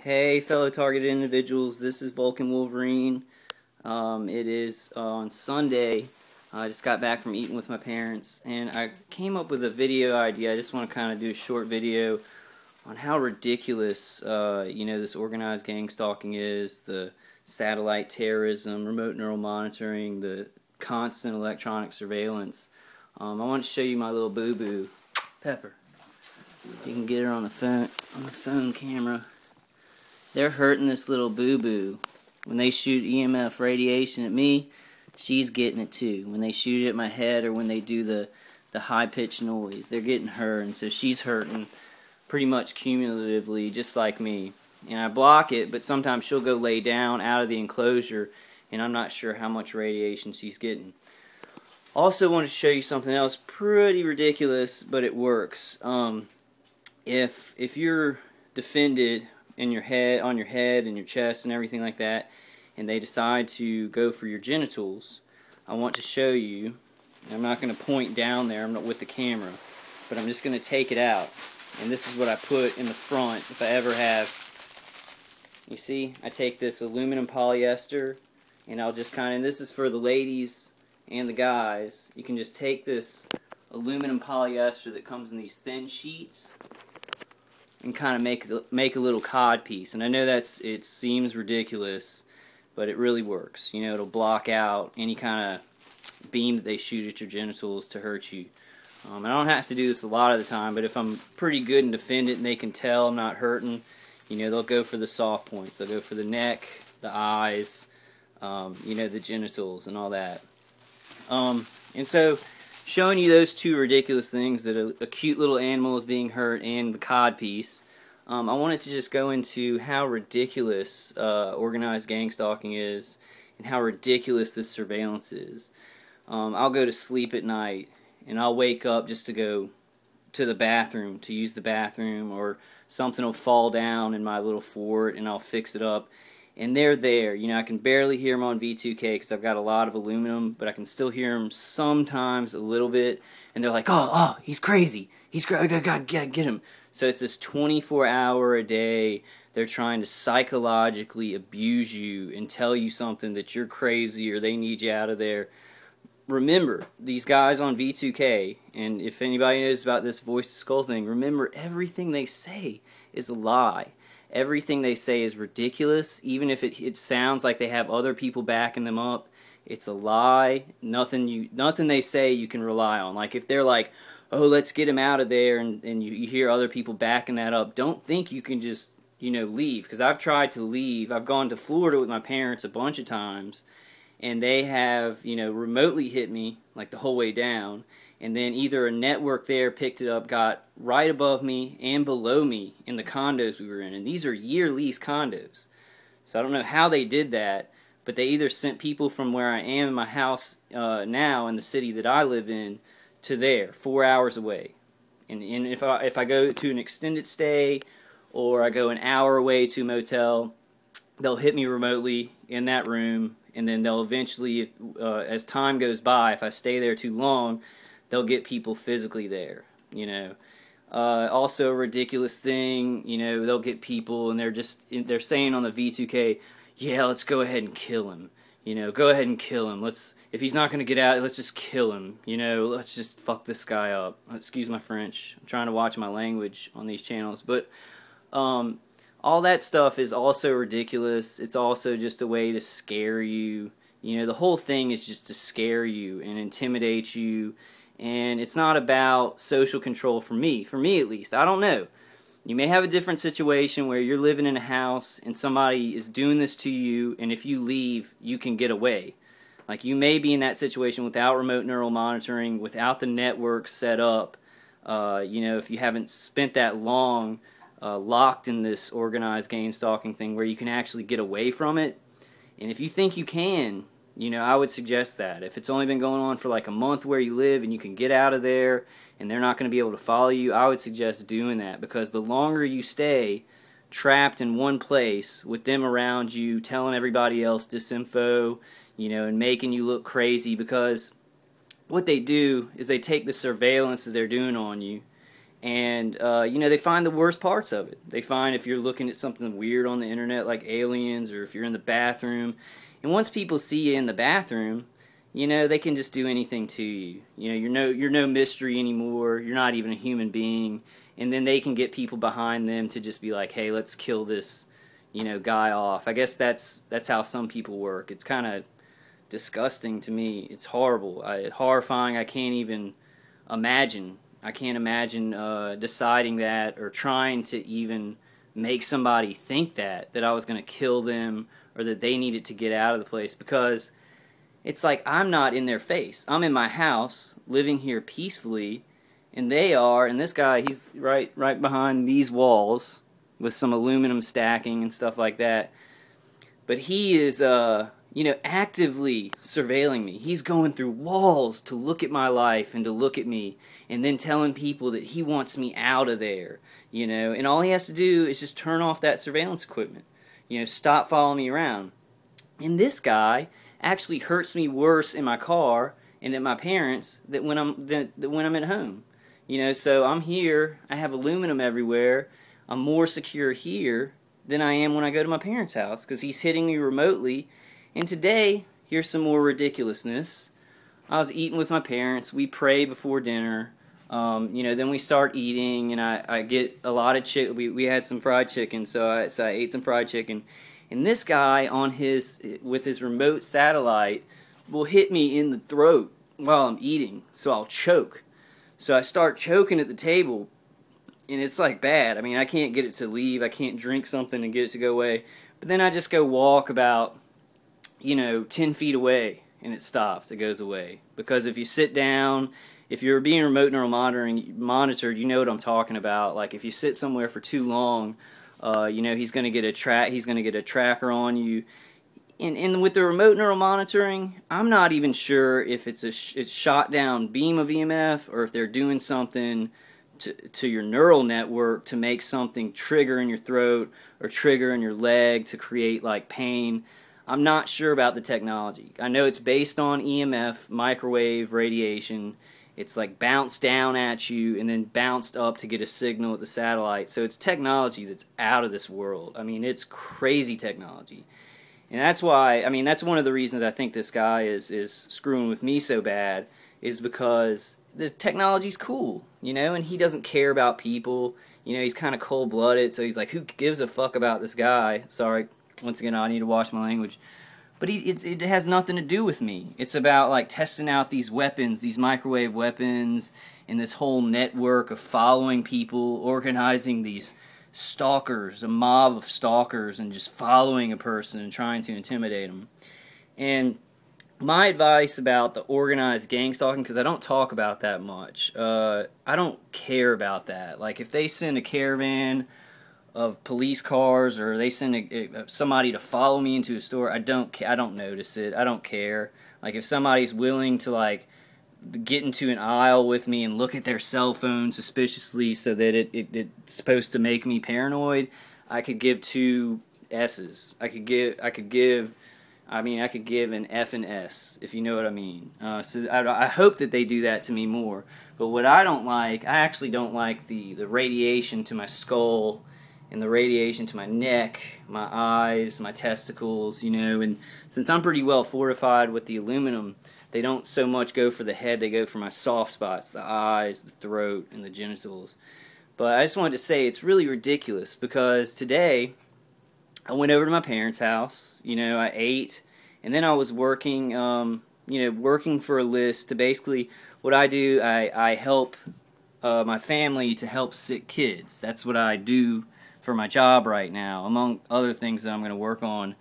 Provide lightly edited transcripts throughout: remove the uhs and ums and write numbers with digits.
Hey fellow targeted individuals, this is Vulcan Wolverine. It is on Sunday. I just got back from eating with my parents and I came up with a video idea. I just want to kind of do a short video on how ridiculous this organized gang stalking is, the satellite terrorism, remote neural monitoring, the constant electronic surveillance. I want to show you my little boo-boo, Pepper. You can get her on the phone camera. They're hurting this little boo-boo. When they shoot EMF radiation at me, she's getting it too. When they shoot it at my head or when they do the high-pitched noise, they're getting her, and so she's hurting pretty much cumulatively, just like me. And I block it, but sometimes she'll go lay down out of the enclosure, and I'm not sure how much radiation she's getting. Also want to show you something else pretty ridiculous, but it works. If you're defended in your head, on your head and your chest and everything like that, and they decide to go for your genitals, I want to show you. I'm not going to point down there, I'm not with the camera, but I'm just going to take it out. And this is what I put in the front if I ever have. You see, I take this aluminum polyester, and I'll just kind of, and this is for the ladies and the guys, you can just take this aluminum polyester that comes in these thin sheets and kind of make a little cod piece. And I know it seems ridiculous, but it really works. You know, it'll block out any kind of beam that they shoot at your genitals to hurt you. I don't have to do this a lot of the time, but if I'm pretty good and defend it and they can tell I'm not hurting, you know, they'll go for the soft points. They'll go for the neck, the eyes, the genitals and all that. And so, showing you those two ridiculous things, that a cute little animal is being hurt and the cod piece, I wanted to just go into how ridiculous organized gang stalking is and how ridiculous this surveillance is. I'll go to sleep at night and I'll wake up just to go to the bathroom, to use the bathroom, or something will fall down in my little fort and I'll fix it up. And they're there. You know, I can barely hear them on V2K because I've got a lot of aluminum, but I can still hear them sometimes a little bit. And they're like, oh, he's crazy. He's crazy. Gotta get him. So it's this 24-hour-a-day. They're trying to psychologically abuse you and tell you something that you're crazy or they need you out of there. Remember, these guys on V2K, and if anybody knows about this voice to skull thing, remember everything they say is a lie. Everything they say is ridiculous. Even if it sounds like they have other people backing them up, it's a lie. Nothing they say you can rely on. Like if they're like, oh, let's get him out of there, and you hear other people backing that up, don't think you can just, leave. Because I've tried to leave. I've gone to Florida with my parents a bunch of times, and they have, remotely hit me, like the whole way down. And then either a network there picked it up, got right above me and below me in the condos we were in. And these are year lease condos. So I don't know how they did that, but they either sent people from where I am in my house now in the city that I live in to there, 4 hours away. And if I go to an extended stay or I go an hour away to a motel, they'll hit me remotely in that room. And then they'll eventually, as time goes by, if I stay there too long, they'll get people physically there, Also a ridiculous thing, they'll get people and they're saying on the V2K, yeah, let's go ahead and kill him. Go ahead and kill him. If he's not going to get out, let's just kill him. Let's just fuck this guy up. Excuse my French. I'm trying to watch my language on these channels. But all that stuff is also ridiculous. It's also just a way to scare you. The whole thing is just to scare you and intimidate you. And it's not about social control for me at least. I don't know. You may have a different situation where you're living in a house and somebody is doing this to you, and if you leave, you can get away. Like you may be in that situation without remote neural monitoring, without the network set up. If you haven't spent that long locked in this organized gang stalking thing where you can actually get away from it. And if you think you can, I would suggest that. If it's only been going on for like a month where you live and you can get out of there and they're not going to be able to follow you, I would suggest doing that, because the longer you stay trapped in one place with them around you, telling everybody else disinfo, and making you look crazy, because what they do is they take the surveillance that they're doing on you And, you know, they find the worst parts of it. They find if you're looking at something weird on the internet like aliens, or if you're in the bathroom. And once people see you in the bathroom, you know, they can just do anything to you. You know, you're no mystery anymore. You're not even a human being. And then they can get people behind them to just be like, hey, let's kill this, you know, guy off. I guess that's how some people work. It's kind of disgusting to me. It's horrible. Horrifying. I can't even imagine. I can't imagine deciding that, or trying to even make somebody think that I was going to kill them, or that they needed to get out of the place, because it's like I'm not in their face. I'm in my house, living here peacefully, and they are, and this guy, he's right behind these walls with some aluminum stacking and stuff like that. But he is, you know, actively surveilling me. He's going through walls to look at my life and to look at me, and then telling people that he wants me out of there, you know. And all he has to do is just turn off that surveillance equipment. You know, stop following me around. And this guy actually hurts me worse in my car and at my parents than when I'm at home. You know, so I'm here, I have aluminum everywhere, I'm more secure here than I am when I go to my parents' house, because he's hitting me remotely. And today, here's some more ridiculousness. I was eating with my parents, we pray before dinner, you know, then we start eating, and I get a lot of chicken. We had some fried chicken, so I ate some fried chicken. And this guy with his remote satellite will hit me in the throat while I'm eating, so I'll choke. So I start choking at the table, and it's like bad. I mean, I can't get it to leave. I can't drink something and get it to go away. But then I just go walk about, you know, 10 feet away, and it stops. It goes away. Because if you sit down, if you're being remote neural monitored, you know what I'm talking about. Like if you sit somewhere for too long, you know, he's going to get a tracker on you. And with the remote neural monitoring, I'm not even sure if it's shot down beam of EMF, or if they're doing something to your neural network to make something trigger in your throat or trigger in your leg to create like pain. I'm not sure about the technology. I know it's based on EMF, microwave radiation. It's like bounced down at you and then bounced up to get a signal at the satellite. So it's technology that's out of this world. I mean, it's crazy technology. And that's why, I mean, that's one of the reasons I think this guy is screwing with me so bad, is because the technology's cool, you know, and he doesn't care about people. You know, he's kind of cold-blooded, so he's like, who gives a fuck about this guy? Sorry, once again, I need to watch my language. But it has nothing to do with me. It's about, like, testing out these weapons, these microwave weapons, and this whole network of following people, organizing these stalkers, a mob of stalkers, and just following a person and trying to intimidate them. And my advice about the organized gang stalking, because I don't talk about that much, I don't care about that. Like, if they send a caravan of police cars, or they send somebody to follow me into a store, I don't notice it. I don't care. Like, if somebody's willing to, like, get into an aisle with me and look at their cell phone suspiciously so that it's supposed to make me paranoid, I could give 2 S's. I could give an F and S, if you know what I mean. So I hope that they do that to me more. But what I actually don't like the radiation to my skull, and the radiation to my neck, my eyes, my testicles, you know. And since I'm pretty well fortified with the aluminum, they don't so much go for the head, they go for my soft spots, the eyes, the throat, and the genitals. But I just wanted to say it's really ridiculous, because today I went over to my parents' house, you know, I ate, and then I was working, you know, working for a list to basically, what I do, I help my family to help sick kids. That's what I do for my job right now, among other things that I'm going to work on.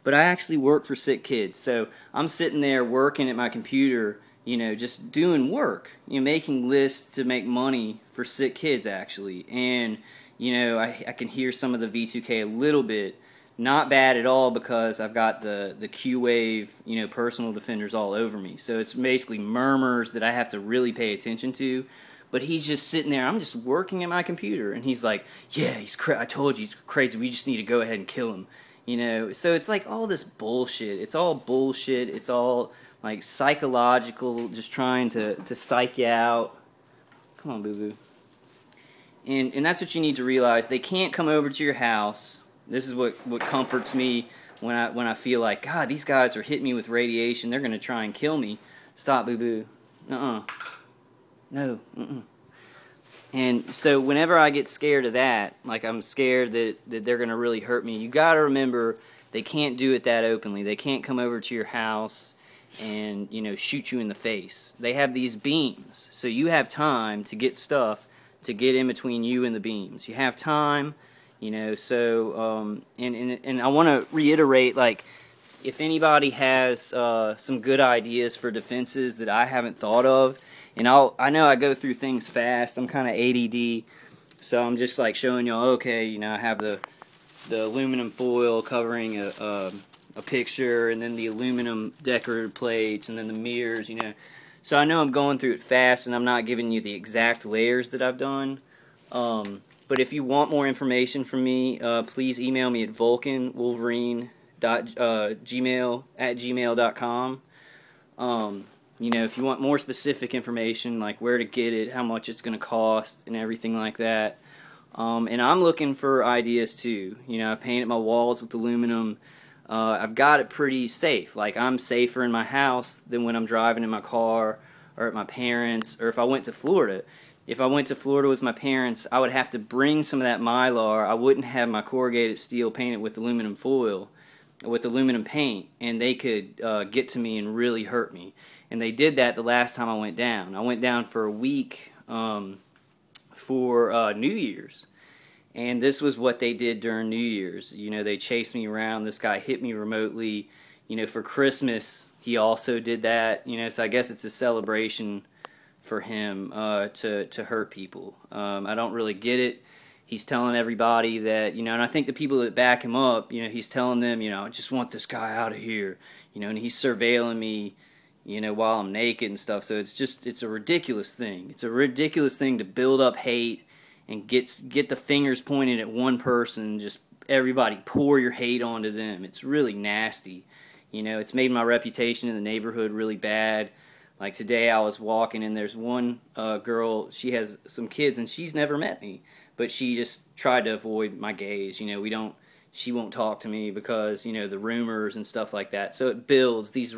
But I actually work for sick kids, so I'm sitting there working at my computer, you know, just doing work, you know, making lists to make money for sick kids, actually. And, you know, I can hear some of the V2K a little bit. Not bad at all, because I've got the Q-Wave, you know, personal defenders all over me. So it's basically murmurs that I have to really pay attention to. But he's just sitting there. I'm just working at my computer, and he's like, yeah, I told you, he's crazy. We just need to go ahead and kill him. You know, so it's like all this bullshit. It's all bullshit. It's all like psychological, just trying to psych you out. Come on, boo-boo. And that's what you need to realize. They can't come over to your house. This is what comforts me when I feel like, God, these guys are hitting me with radiation. They're going to try and kill me. Stop, boo-boo. No. And so whenever I get scared of that, like I'm scared that they're going to really hurt me, you got to remember they can't do it that openly. They can't come over to your house and, you know, shoot you in the face. They have these beams, so you have time to get stuff to get in between you and the beams. You have time, you know, so, and I want to reiterate, like, if anybody has some good ideas for defenses that I haven't thought of, and I know I go through things fast. I'm kind of ADD, so I'm just like showing y'all. Okay, you know, I have the aluminum foil covering a picture, and then the aluminum decorative plates, and then the mirrors. You know, so I know I'm going through it fast, and I'm not giving you the exact layers that I've done. But if you want more information from me, please email me at vulcanwolverine.gmail@gmail.com. You know, if you want more specific information, like where to get it, how much it's going to cost, and everything like that. And I'm looking for ideas too. You know, I painted my walls with aluminum. I've got it pretty safe. Like, I'm safer in my house than when I'm driving in my car or at my parents', or if I went to Florida. If I went to Florida with my parents, I would have to bring some of that Mylar. I wouldn't have my corrugated steel painted with aluminum foil, with aluminum paint, and they could get to me and really hurt me. And they did that the last time I went down. I went down for a week for New Year's. And this was what they did during New Year's. You know, they chased me around. This guy hit me remotely. You know, for Christmas, he also did that. You know, so I guess it's a celebration for him to hurt people. I don't really get it. He's telling everybody that, you know, and I think the people that back him up, you know, he's telling them, you know, I just want this guy out of here. You know, and he's surveilling me, you know, while I'm naked and stuff. So it's a ridiculous thing. It's a ridiculous thing to build up hate and get the fingers pointed at one person, just everybody pour your hate onto them. It's really nasty. You know, it's made my reputation in the neighborhood really bad. Like today I was walking and there's one girl, she has some kids and she's never met me, but she just tried to avoid my gaze. You know, she won't talk to me because, you know, the rumors and stuff like that. So it builds these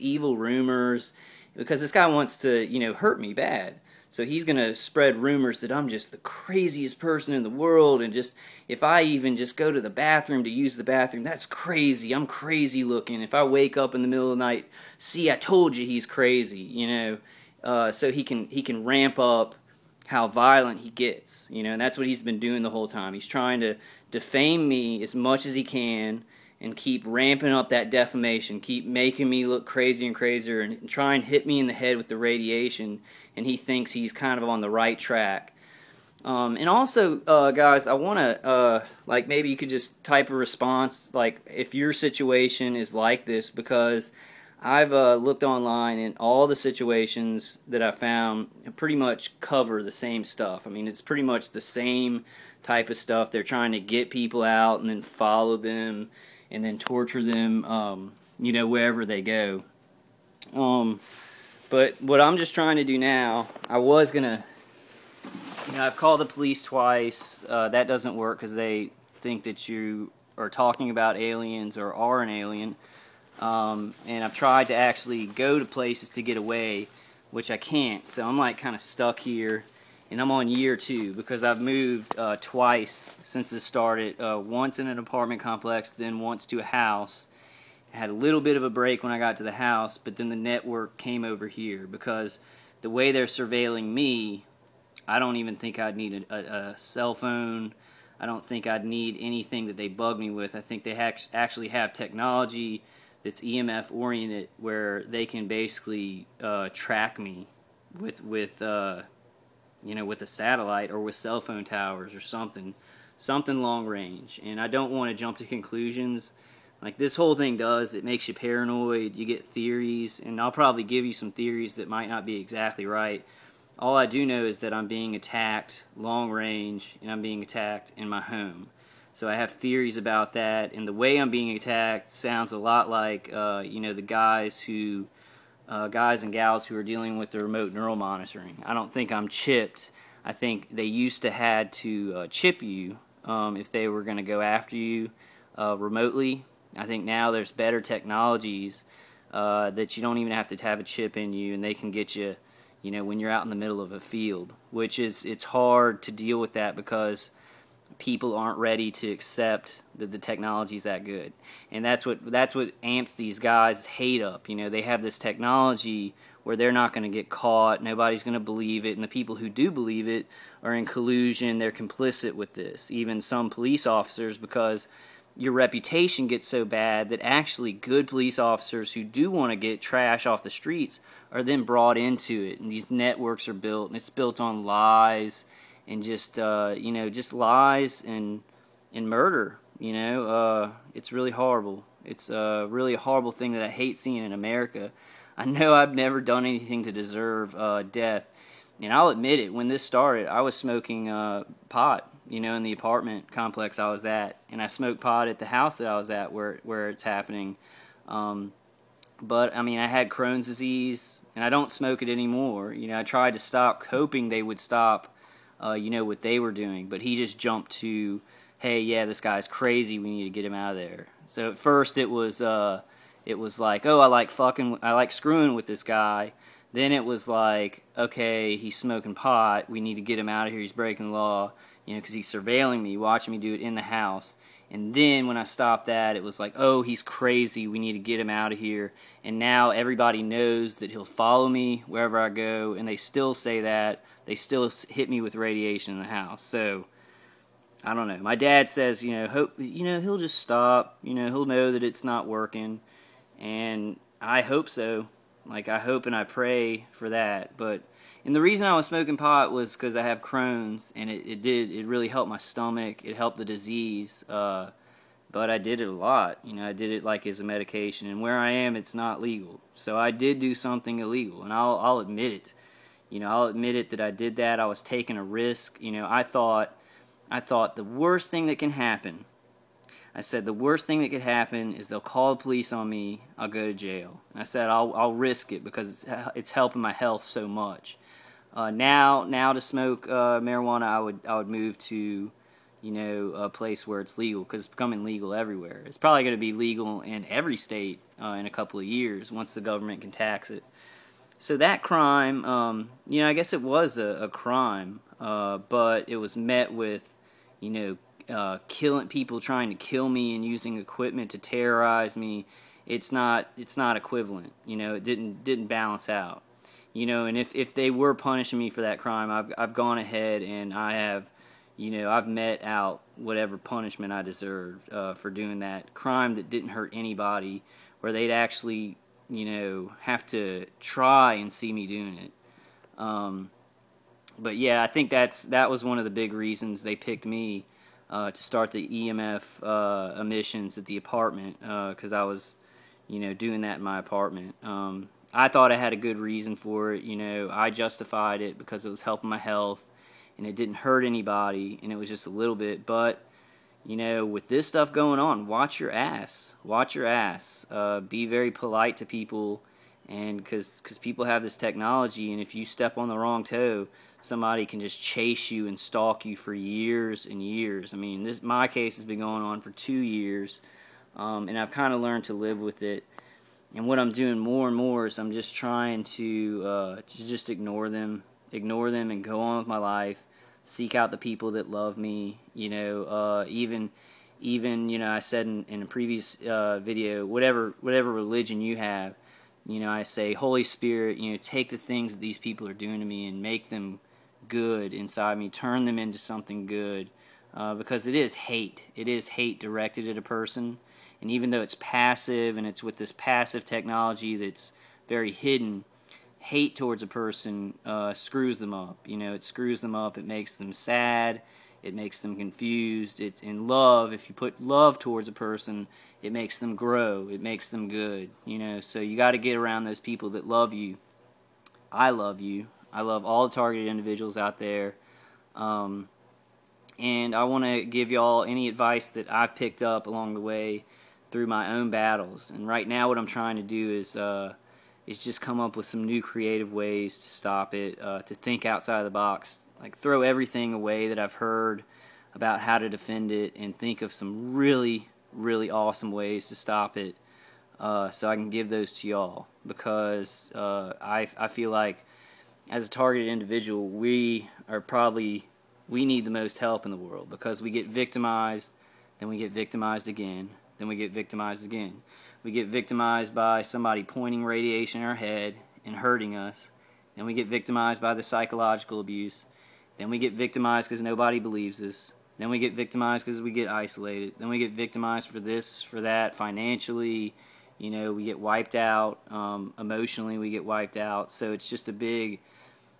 evil rumors because this guy wants to, you know, hurt me bad. So he's going to spread rumors that I'm just the craziest person in the world, and just if I even just go to the bathroom to use the bathroom, that's crazy. I'm crazy looking. If I wake up in the middle of the night, see, I told you he's crazy, you know. So he can ramp up how violent he gets, you know, and that's what he's been doing the whole time. He's trying to defame me as much as he can and keep ramping up that defamation, keep making me look crazier and crazier, and try and hit me in the head with the radiation, and he thinks he's kind of on the right track. And also, guys, I want to, like, maybe you could just type a response, like, if your situation is like this, because I've looked online, and all the situations that I found pretty much cover the same stuff. I mean, it's pretty much the same type of stuff. They're trying to get people out and then follow them and then torture them, you know, wherever they go. But what I'm just trying to do now, I was going to, you know, I've called the police twice. That doesn't work because they think that you are talking about aliens or are an alien. And I've tried to actually go to places to get away, which I can't. So I'm like kind of stuck here. And I'm on year 2 because I've moved twice since this started. Once in an apartment complex, then once to a house. I had a little bit of a break when I got to the house, but then the network came over here because the way they're surveilling me, I don't even think I'd need a cell phone. I don't think I'd need anything that they bug me with. I think they actually have technology that's EMF oriented where they can basically track me with you know, with a satellite or with cell phone towers or something long range. And I don't want to jump to conclusions. Like this whole thing does, it makes you paranoid, you get theories, and I'll probably give you some theories that might not be exactly right. All I do know is that I'm being attacked long range, and I'm being attacked in my home. So I have theories about that, and the way I'm being attacked sounds a lot like, you know, the guys and gals who are dealing with the remote neural monitoring. I don't think I'm chipped. I think they used to had to chip you if they were going to go after you remotely. I think now there's better technologies that you don't even have to have a chip in you, and they can get you, you know, when you're out in the middle of a field, which is, it's hard to deal with that because people aren't ready to accept that the technology's that good. And that's what amps these guys' hate up. You know, they have this technology where they're not going to get caught, nobody's going to believe it, and the people who do believe it are in collusion, they're complicit with this. Even some police officers, because your reputation gets so bad that actually good police officers who do want to get trash off the streets are then brought into it, and these networks are built, and it's built on lies and just you know, just lies and murder. You know, it's really horrible. It's really a horrible thing that I hate seeing in America. I know I've never done anything to deserve death, and I'll admit it. When this started, I was smoking pot, you know, in the apartment complex I was at, and I smoked pot at the house that I was at where it's happening. But I mean, I had Crohn's disease, and I don't smoke it anymore. You know, I tried to stop, hoping they would stop. You know, what they were doing, but he just jumped to, hey, yeah, this guy's crazy, we need to get him out of there. So at first it was like, oh, I like screwing with this guy. Then it was like, okay, he's smoking pot, we need to get him out of here, he's breaking the law, you know, because he's surveilling me, watching me do it in the house. And then when I stopped that, it was like, oh, he's crazy, we need to get him out of here. And now everybody knows that he'll follow me wherever I go, and they still say that. They still hit me with radiation in the house. So, I don't know. My dad says, you know, he'll just stop. You know, he'll know that it's not working. And I hope so. Like, I hope and I pray for that. And the reason I was smoking pot was because I have Crohn's, and it really helped my stomach. It helped the disease. But I did it a lot. You know, I did it like as a medication. And where I am, it's not legal. So I did do something illegal, and I'll admit it. You know, I'll admit it that I did that. I was taking a risk. You know, I thought the worst thing that can happen, I said the worst thing that could happen is they'll call the police on me, I'll go to jail. And I said I'll risk it because it's helping my health so much. Now to smoke marijuana, I would move to, you know, a place where it's legal, because it's becoming legal everywhere. It's probably going to be legal in every state in a couple of years once the government can tax it. So that crime, you know, I guess it was a crime, but it was met with, you know, killing people, trying to kill me and using equipment to terrorize me. It's not equivalent. You know, it didn't balance out. You know, and if they were punishing me for that crime, I've gone ahead and I have, you know, I've met out whatever punishment I deserved for doing that crime that didn't hurt anybody, where they'd actually, you know, have to try and see me doing it. But yeah, I think that was one of the big reasons they picked me to start the EMF emissions at the apartment, because I was, you know, doing that in my apartment. I thought I had a good reason for it. You know, I justified it because it was helping my health, and it didn't hurt anybody, and it was just a little bit. But you know, with this stuff going on, watch your ass. Watch your ass. Be very polite to people, and because people have this technology, and if you step on the wrong toe, somebody can just chase you and stalk you for years and years. I mean, my case has been going on for 2 years, and I've kind of learned to live with it. And what I'm doing more and more is I'm just trying to just ignore them and go on with my life. Seek out the people that love me, you know, even you know, I said in a previous video, whatever religion you have, you know, I say, Holy Spirit, you know, take the things that these people are doing to me and make them good inside me, turn them into something good, because it is hate directed at a person, and even though it's passive and it's with this passive technology that's very hidden, hate towards a person screws them up. You know, it screws them up. It makes them sad. It makes them confused. It's in love. If you put love towards a person, it makes them grow. It makes them good. You know, so you got to get around those people that love you. I love you. I love all the targeted individuals out there. And I want to give y'all any advice that I've picked up along the way through my own battles. And right now, what I'm trying to do is just come up with some new creative ways to stop it, to think outside of the box, like throw everything away that I've heard about how to defend it and think of some really, really awesome ways to stop it, so I can give those to y'all, because I feel like as a targeted individual, we need the most help in the world, because we get victimized, then we get victimized again, then we get victimized again. We get victimized by somebody pointing radiation in our head and hurting us. Then we get victimized by the psychological abuse. Then we get victimized because nobody believes us. Then we get victimized because we get isolated. Then we get victimized for this, for that, financially. You know, we get wiped out. Emotionally, we get wiped out. So it's just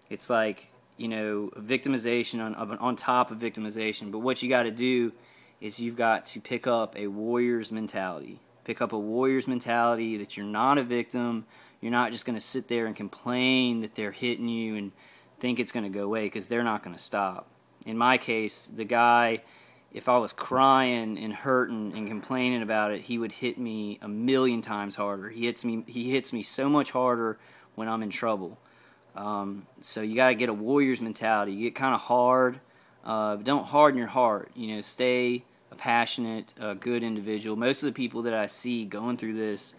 it's like, you know, victimization on top of victimization. But what you got to do is you've got to pick up a warrior's mentality. Pick up a warrior's mentality that you're not a victim. You're not just going to sit there and complain that they're hitting you and think it's going to go away, because they're not going to stop. In my case, the guy, if I was crying and hurting and complaining about it, he would hit me 1,000,000 times harder. He hits me so much harder when I'm in trouble. So you got to get a warrior's mentality. You get kind of hard. But don't harden your heart. You know, stay a passionate, good individual. Most of the people that I see going through this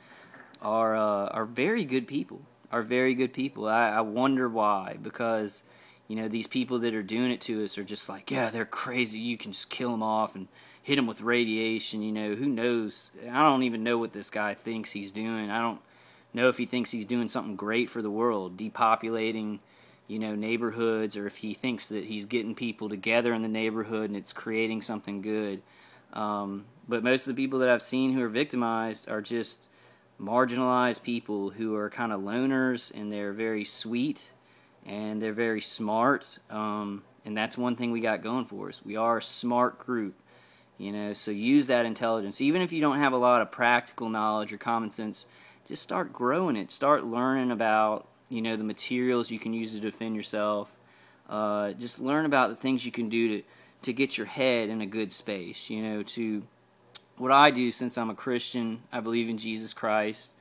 are very good people. Are very good people. I wonder why, because, you know, these people that are doing it to us are just like, yeah, they're crazy. You can just kill them off and hit them with radiation. You know, who knows? I don't even know what this guy thinks he's doing. I don't know if he thinks he's doing something great for the world, depopulating, you know, neighborhoods, or if he thinks that he's getting people together in the neighborhood and it's creating something good. But most of the people that I've seen who are victimized are just marginalized people who are kind of loners, and they're very sweet and they're very smart. And that's one thing we got going for us. We are a smart group, you know, so use that intelligence. Even if you don't have a lot of practical knowledge or common sense, just start growing it. Start learning about, you know, the materials you can use to defend yourself. Just learn about the things you can do to get your head in a good space. You know, to what I do, since I'm a Christian, I believe in Jesus Christ.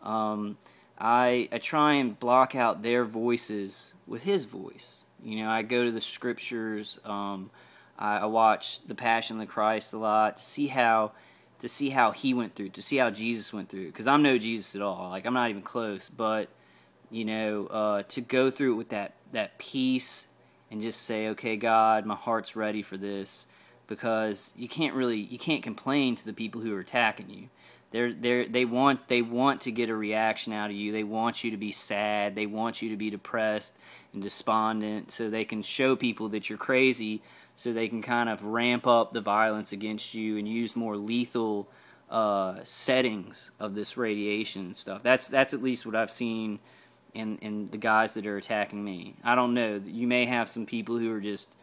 I try and block out their voices with His voice. You know, I go to the scriptures. I watch The Passion of the Christ a lot to see how He went through, to see how Jesus went through. Because I'm no Jesus at all. Like, I'm not even close. But, you know, to go through it with that peace and just say, okay, God, my heart's ready for this. Because you can't complain to the people who are attacking you. They want to get a reaction out of you. They want you to be sad. They want you to be depressed and despondent, so they can show people that you're crazy, so they can kind of ramp up the violence against you and use more lethal settings of this radiation and stuff. That's at least what I've seen in the guys that are attacking me. I don't know. You may have some people who are just,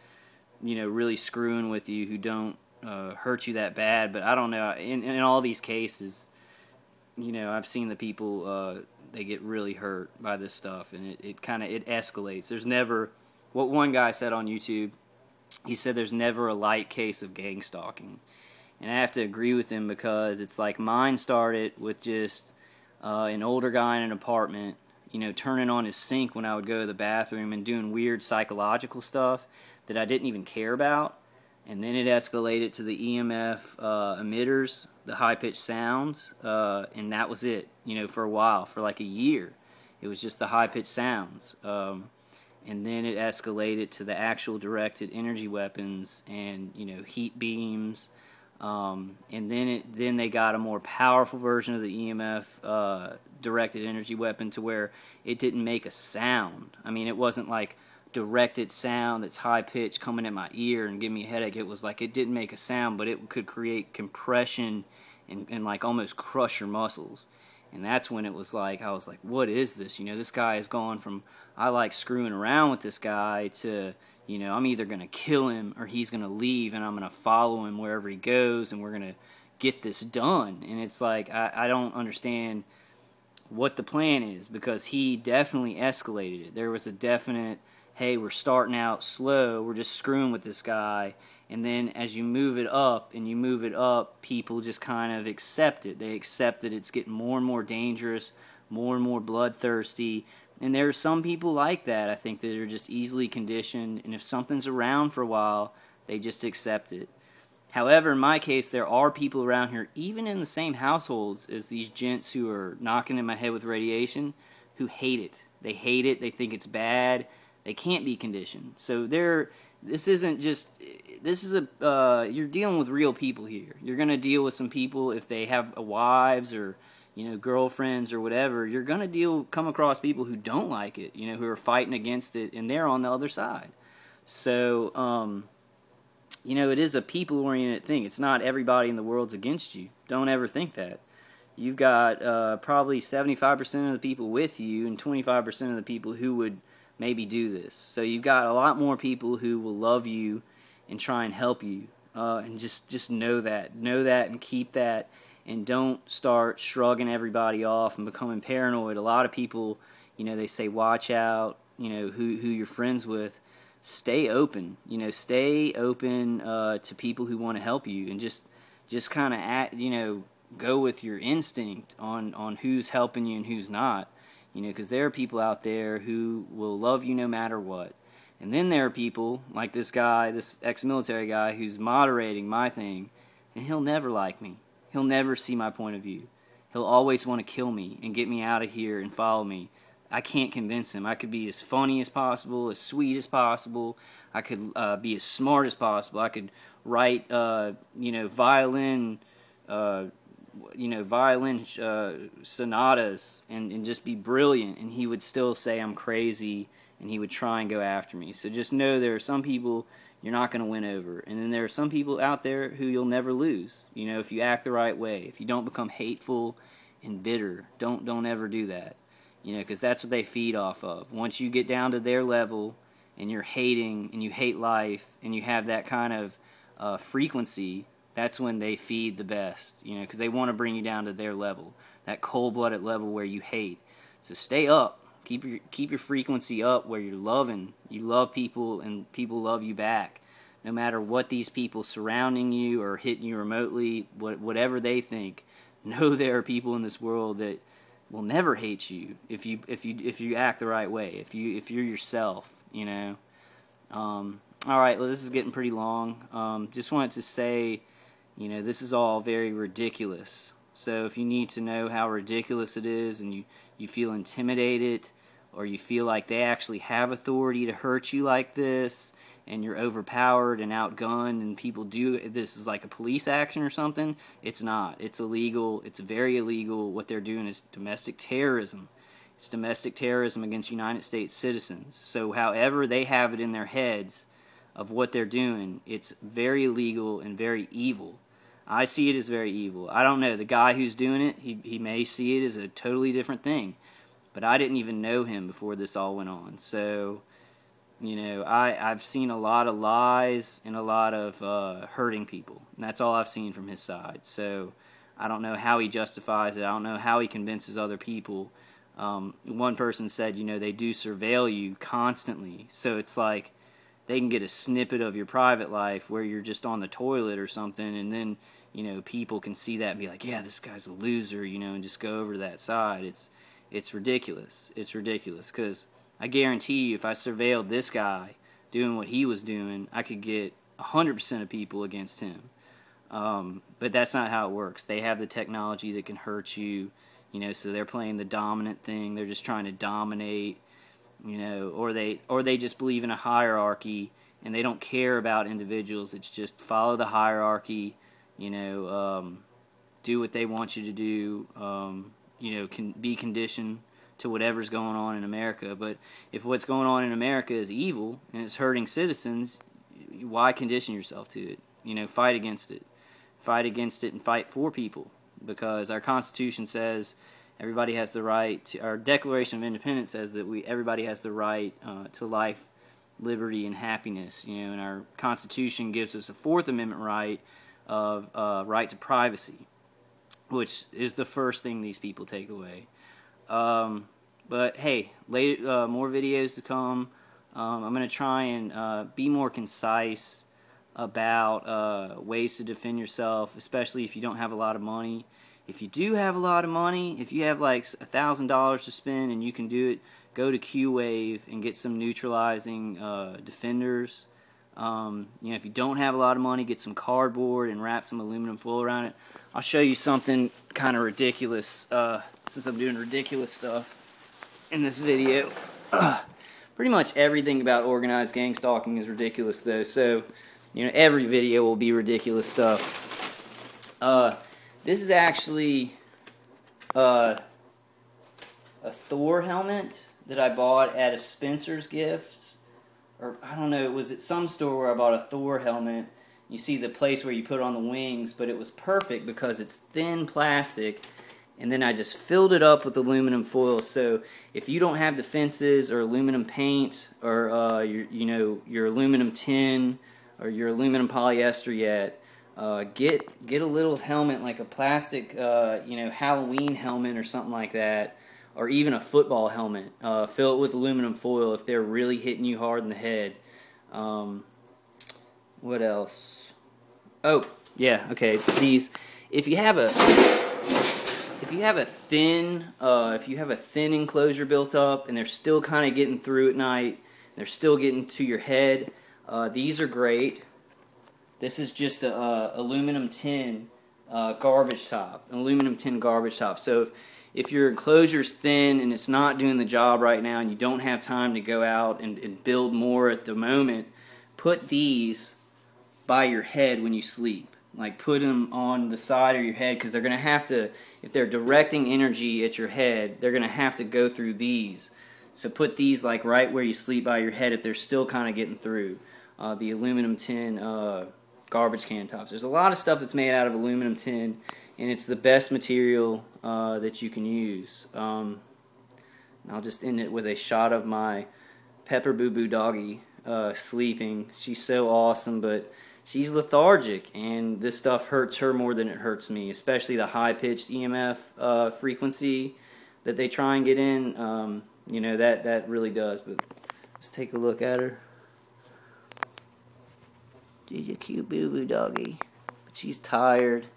you know, really screwing with you, who don't hurt you that bad, but I don't know. In all these cases, you know, I've seen the people, they get really hurt by this stuff, and it escalates. There's never, what one guy said on YouTube, he said there's never a light case of gangstalking. And I have to agree with him, because it's like mine started with just an older guy in an apartment, you know, turning on his sink when I would go to the bathroom and doing weird psychological stuff that I didn't even care about. And then it escalated to the EMF emitters, the high-pitched sounds, and that was it, you know, for a while, for like a year. It was just the high-pitched sounds. And then it escalated to the actual directed energy weapons and, you know, heat beams. And then they got a more powerful version of the EMF directed energy weapon, to where it didn't make a sound. I mean, it wasn't like directed sound that's high pitched coming in my ear and give me a headache. It was like, it didn't make a sound, but it could create compression and like almost crush your muscles. And that's when it was like, I was like, what is this? You know, this guy has gone from, I like screwing around with this guy, to, you know, I'm either going to kill him or he's going to leave, and I'm going to follow him wherever he goes, and we're going to get this done. And it's like, I don't understand what the plan is, because he definitely escalated it. There was a definite, hey, we're starting out slow, we're just screwing with this guy, and then as you move it up and you move it up, people just kind of accept it. They accept that it's getting more and more dangerous, more and more bloodthirsty, And there are some people like that, I think, that are just easily conditioned, and if something's around for a while, they just accept it. However, in my case, there are people around here, even in the same households as these gents who are knocking in my head with radiation, who hate it. They hate it. They think it's bad. They can't be conditioned. So this isn't just, you're dealing with real people here. You're going to deal with some people if they have wives or, girlfriends or whatever. You're going to come across people who don't like it, who are fighting against it, and they're on the other side. So, it is a people-oriented thing. It's not everybody in the world's against you. Don't ever think that. You've got probably 75% of the people with you and 25% of the people who would maybe do this. So you've got a lot more people who will love you and try and help you. And just know that. Know that and keep that. And don't start shrugging everybody off and becoming paranoid. A lot of people, they say watch out, who you're friends with. Stay open, stay open to people who want to help you, and just kind of act, go with your instinct on who's helping you and who's not, because there are people out there who will love you no matter what. And then there are people like this guy, this ex-military guy, who's moderating my thing, and he'll never like me. He'll never see my point of view. He'll always want to kill me and get me out of here and follow me. I can't convince him. I could be as funny as possible, as sweet as possible. I could be as smart as possible. I could write, violin, sonatas and just be brilliant. And he would still say I'm crazy, and he would try and go after me. So just know there are some people you're not going to win over, and then there are some people out there who you'll never lose. If you act the right way, if you don't become hateful and bitter, don't ever do that. Because that's what they feed off of. Once you get down to their level and you're hating and you hate life and you have that kind of frequency, that's when they feed the best, because they want to bring you down to their level, that cold-blooded level where you hate. So stay up. Keep your frequency up where you're loving. You love people and people love you back. No matter what these people surrounding you or hitting you remotely, whatever they think, know there are people in this world that will never hate you if you act the right way, if you're yourself, all right, well, this is getting pretty long. Just wanted to say, this is all very ridiculous. So if you need to know how ridiculous it is, and you feel intimidated, or you feel like they actually have authority to hurt you like this, and you're overpowered and outgunned, and people do this is like a police action or something, it's not. It's illegal. It's very illegal. What they're doing is domestic terrorism. It's domestic terrorism against United States citizens. So however they have it in their heads of what they're doing, it's very illegal and very evil. I see it as very evil. I don't know. The guy who's doing it, he may see it as a totally different thing. But I didn't even know him before this all went on. So, I've seen a lot of lies and a lot of hurting people. And that's all I've seen from his side. So I don't know how he justifies it. I don't know how he convinces other people. One person said, they do surveil you constantly. So it's like they can get a snippet of your private life where you're just on the toilet or something, and then, people can see that and be like, yeah, this guy's a loser, and just go over to that side. It's ridiculous. It's ridiculous, because I guarantee you if I surveilled this guy doing what he was doing, I could get 100% of people against him. But that's not how it works. They have the technology that can hurt you, so they're playing the dominant thing. They're just trying to dominate, or they just believe in a hierarchy, and they don't care about individuals. It's just follow the hierarchy, do what they want you to do, can be conditioned to whatever's going on in America. But if what's going on in America is evil and it's hurting citizens, why condition yourself to it? Fight against it. Fight against it and fight for people, because our Constitution says everybody has the right to, our Declaration of Independence says that everybody has the right to life, liberty, and happiness. And our Constitution gives us a Fourth Amendment right of right to privacy, which is the first thing these people take away. But hey, more videos to come. I'm going to try and be more concise about ways to defend yourself, especially if you don't have a lot of money. If you do have a lot of money, if you have like $1,000 to spend and you can do it, go to Q-Wave and get some neutralizing defenders. If you don't have a lot of money, get some cardboard and wrap some aluminum foil around it. I'll show you something kind of ridiculous, since I'm doing ridiculous stuff in this video. Pretty much everything about organized gang stalking is ridiculous, though, so every video will be ridiculous stuff. This is actually a Thor helmet that I bought at a Spencer's Gifts, or I don't know, it was at some store where I bought a Thor helmet. You see the place where you put it on the wings, but it was perfect because it's thin plastic, and then I just filled it up with aluminum foil. So if you don't have defenses or aluminum paint or your aluminum tin or your aluminum polyester yet, get a little helmet, like a plastic Halloween helmet or something like that, or even a football helmet. Fill it with aluminum foil if they're really hitting you hard in the head. What else? Oh, yeah, okay. These, if you have a thin enclosure built up and they're still kind of getting through at night, they're still getting to your head, these are great. This is just a aluminum tin garbage top, an aluminum tin garbage top. So if your enclosure's thin and it's not doing the job right now and you don't have time to go out and build more at the moment, put these by your head when you sleep. Like, put them on the side of your head, because they're going to have to, if they're directing energy at your head, they're going to have to go through these. So put these like right where you sleep by your head if they're still kind of getting through. The aluminum tin garbage can tops. There's a lot of stuff that's made out of aluminum tin, and it's the best material that you can use. I'll just end it with a shot of my Pepper Boo Boo doggy sleeping. She's so awesome, but she's lethargic, and this stuff hurts her more than it hurts me, especially the high-pitched EMF frequency that they try and get in. That really does. But let's take a look at her. She's a cute boo-boo doggy, but she's tired.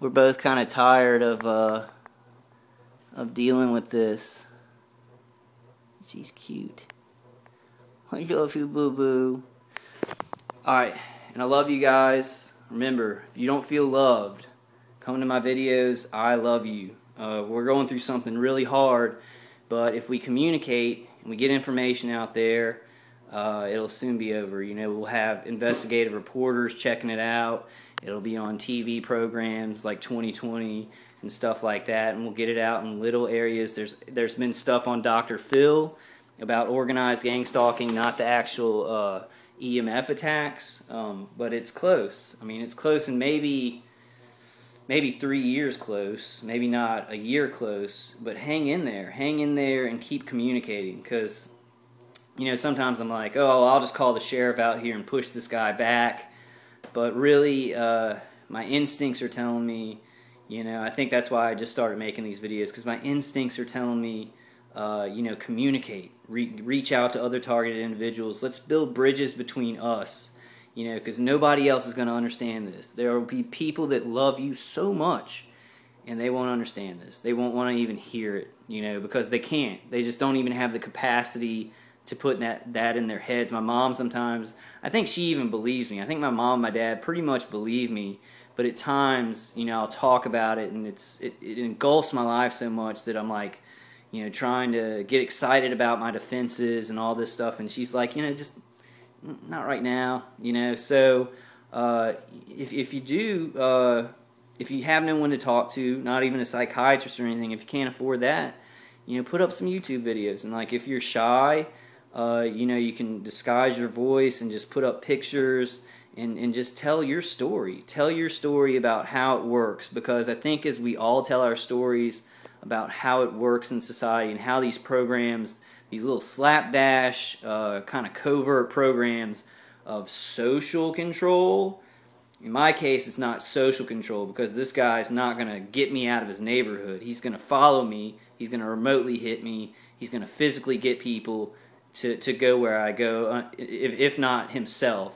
We're both kind of tired of dealing with this. She's cute. I love you, boo-boo. Alright, and I love you guys. Remember, if you don't feel loved, come to my videos. I love you. We're going through something really hard, but if we communicate and we get information out there, it'll soon be over. We'll have investigative reporters checking it out. It'll be on TV programs like 2020 and stuff like that, and we'll get it out in little areas. There's been stuff on Dr. Phil about organized gang stalking, not the actual EMF attacks, but it's close. I mean, it's close, and maybe 3 years close, maybe not a year close, but hang in there and keep communicating, because sometimes I'm like, oh, I'll just call the sheriff out here and push this guy back, but really my instincts are telling me, I think that's why I just started making these videos, because my instincts are telling me, communicate, reach out to other targeted individuals. Let's build bridges between us, because nobody else is going to understand this. There will be people that love you so much, and they won't understand this. They won't want to even hear it, because they can't. They just don't even have the capacity to put that in their heads. My mom sometimes, I think she even believes me. I think my mom and my dad pretty much believe me, but at times, I'll talk about it, and it engulfs my life so much that I'm like, trying to get excited about my defenses and all this stuff, and she's like, just not right now, So if you do, if you have no one to talk to, not even a psychiatrist or anything, if you can't afford that, put up some YouTube videos, and like if you're shy, you can disguise your voice and just put up pictures and just tell your story. Tell your story about how it works, because I think as we all tell our stories about how it works in society and how these programs, these little slapdash, kind of covert programs of social control. In my case, it's not social control, because this guy's not going to get me out of his neighborhood. He's going to follow me. He's going to remotely hit me. He's going to physically get people to go where I go, if not himself.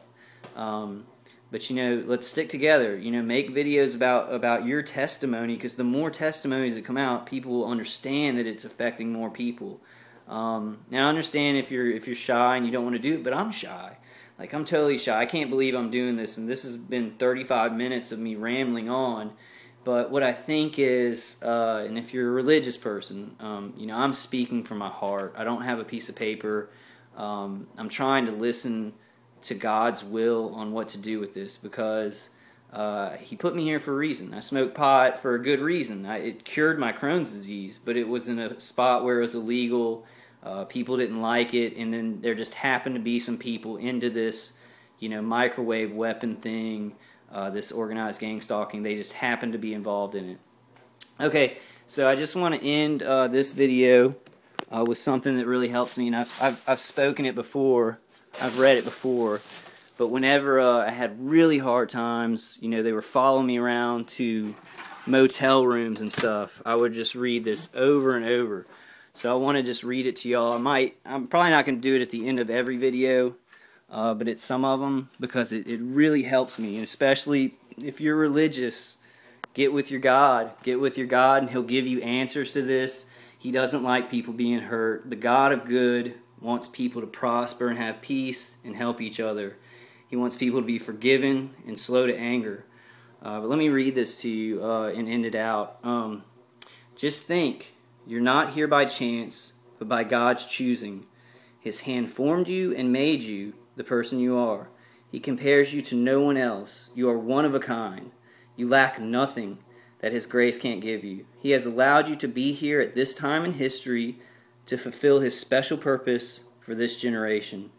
But let's stick together. Make videos about your testimony, because the more testimonies that come out, people will understand that it's affecting more people. Now I understand if you're shy and you don't want to do it, but I'm shy. Like, I'm totally shy. I can't believe I'm doing this, and this has been 35 minutes of me rambling on. But what I think is, and if you're a religious person, I'm speaking from my heart. I don't have a piece of paper. I'm trying to listen to God's will on what to do with this, because He put me here for a reason. I smoked pot for a good reason. It cured my Crohn's disease, but it was in a spot where it was illegal. People didn't like it, and then there just happened to be some people into this, microwave weapon thing, this organized gang stalking. They just happened to be involved in it. Okay, so I just want to end this video with something that really helps me, and I've spoken it before, I've read it before, but whenever I had really hard times, they were following me around to motel rooms and stuff, I would just read this over and over. So I want to just read it to y'all. I'm probably not going to do it at the end of every video, but it's some of them, because it really helps me. And especially if you're religious, get with your God. Get with your God, and He'll give you answers to this. He doesn't like people being hurt. The God of good wants people to prosper and have peace and help each other. He wants people to be forgiven and slow to anger. But let me read this to you and end it out. Just think. You're not here by chance, but by God's choosing. His hand formed you and made you the person you are. He compares you to no one else. You are one of a kind. You lack nothing that His grace can't give you. He has allowed you to be here at this time in history to fulfill His special purpose for this generation.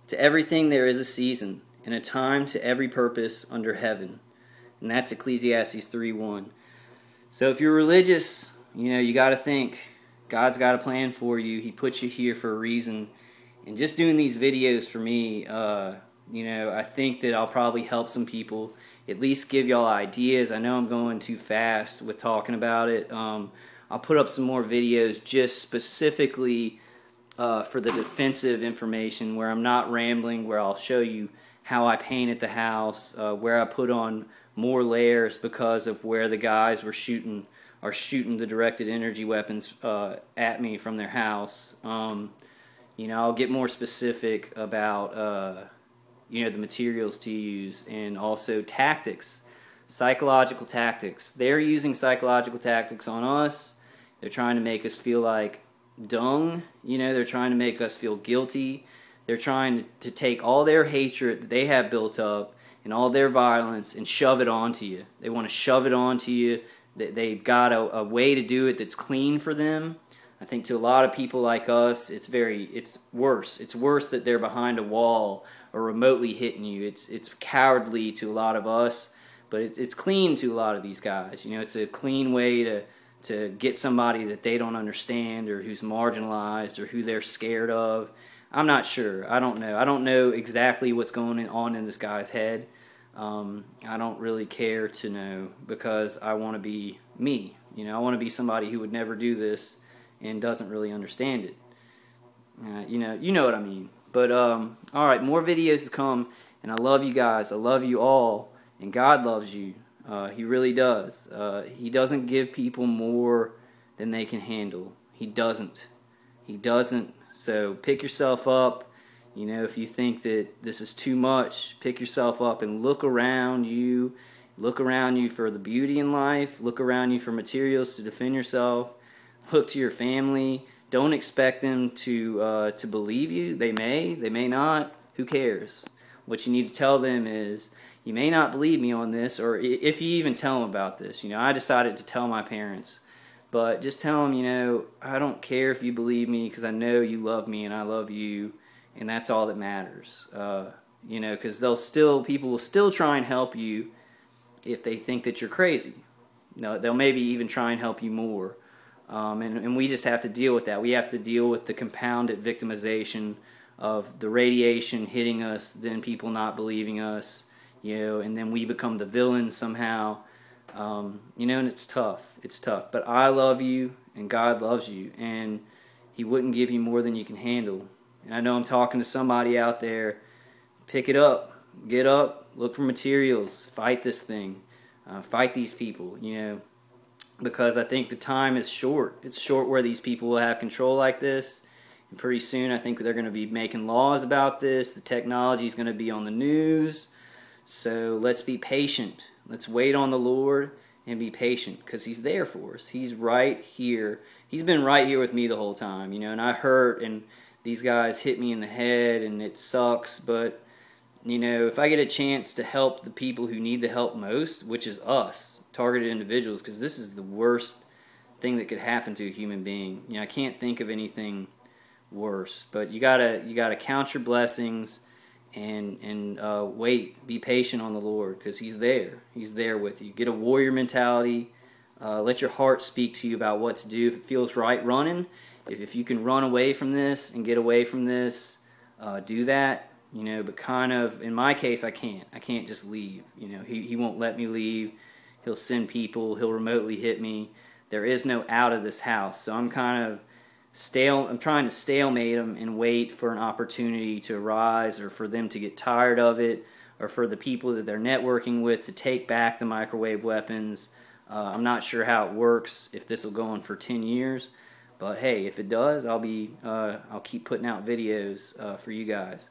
To everything there is a season, and a time to every purpose under heaven. And that's Ecclesiastes 3:1. So if you're religious, you got to think God's got a plan for you. He put you here for a reason. And just doing these videos for me, I think that I'll probably help some people, at least give y'all ideas. I know I'm going too fast with talking about it. I'll put up some more videos just specifically for the defensive information, where I'm not rambling, where I'll show you how I painted the house, where I put on more layers because of where the guys were shooting the directed energy weapons at me from their house. I'll get more specific about the materials to use, and also tactics, psychological tactics. They're using psychological tactics on us. They're trying to make us feel like dung. They're trying to make us feel guilty. They're trying to take all their hatred that they have built up and all their violence and shove it onto you. They want to shove it onto you. They've got a way to do it that's clean for them. I think to a lot of people like us, it's worse. It's worse that they're behind a wall or remotely hitting you. It's cowardly to a lot of us, but it's clean to a lot of these guys. It's a clean way to get somebody that they don't understand, or who's marginalized, or who they're scared of. I'm not sure. I don't know. I don't know exactly what's going on in this guy's head. I don't really care to know, because I want to be me. I want to be somebody who would never do this and doesn't really understand it. You know what I mean. But all right, more videos to come, and I love you guys. I love you all, and God loves you. He really does. He doesn't give people more than they can handle. He doesn't. He doesn't. So pick yourself up. If you think that this is too much, pick yourself up and look around you. Look around you for the beauty in life. Look around you for materials to defend yourself. Look to your family. Don't expect them to believe you. They may not. Who cares? What you need to tell them is, you may not believe me on this, or if you even tell them about this. I decided to tell my parents. But just tell them, I don't care if you believe me, because I know you love me and I love you. And that's all that matters, because people will still try and help you if they think that you're crazy. They'll maybe even try and help you more, and we just have to deal with that. We have to deal with the compounded victimization of the radiation hitting us, then people not believing us, and then we become the villain somehow, and it's tough. It's tough. But I love you, and God loves you, and He wouldn't give you more than you can handle. And I know I'm talking to somebody out there. Pick it up. Get up. Look for materials. Fight this thing. Fight these people, because I think the time is short. It's short where these people will have control like this. And pretty soon I think they're going to be making laws about this. The technology is going to be on the news. So let's be patient. Let's wait on the Lord and be patient, because He's there for us. He's right here. He's been right here with me the whole time, you know, and I hurt, and these guys hit me in the head, and it sucks, but, you know, if I get a chance to help the people who need the help most, which is us, targeted individuals, because this is the worst thing that could happen to a human being. You know, I can't think of anything worse, but you gotta count your blessings, and wait, be patient on the Lord, because He's there. He's there with you. Get a warrior mentality. Let your heart speak to you about what to do. If it feels right running, if you can run away from this and get away from this, do that. You know, but kind of, in my case, I can't just leave. You know, He won't let me leave. He'll send people. He'll remotely hit me. There is no out of this house. So I'm kind of I'm trying to stalemate them and wait for an opportunity to arise, or for them to get tired of it, or for the people that they're networking with to take back the microwave weapons. I'm not sure how it works, if this will go on for 10 years, but hey, if it does, I'll keep putting out videos for you guys.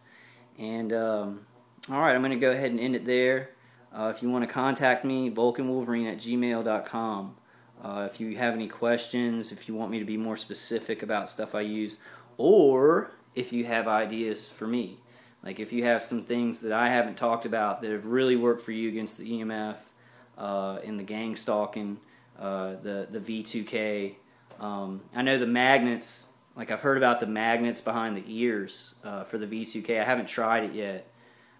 And all right, I'm going to go ahead and end it there. If you want to contact me, vulcanwolverine@gmail.com. If you have any questions, if you want me to be more specific about stuff I use, or if you have ideas for me. Like if you have some things that I haven't talked about that have really worked for you against the EMF, in the Gangstalking, the V2K. I know the magnets, like I've heard about the magnets behind the ears for the V2K. I haven't tried it yet,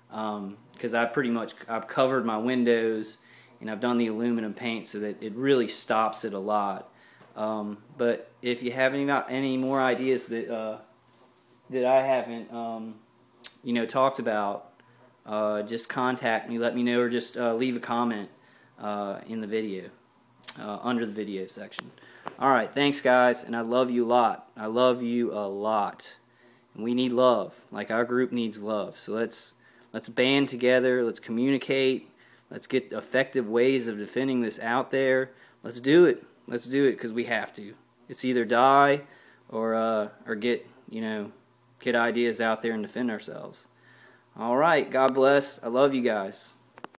because I've covered my windows, and I've done the aluminum paint so that it really stops it a lot. But if you have any more ideas that I haven't talked about, just contact me, let me know, or just leave a comment in the video, under the video section. Alright, thanks guys, and I love you a lot. I love you a lot. And we need love, like our group needs love. So let's band together, let's communicate. Let's get effective ways of defending this out there. Let's do it. Let's do it, because we have to. It's either die or get ideas out there and defend ourselves. All right. God bless. I love you guys.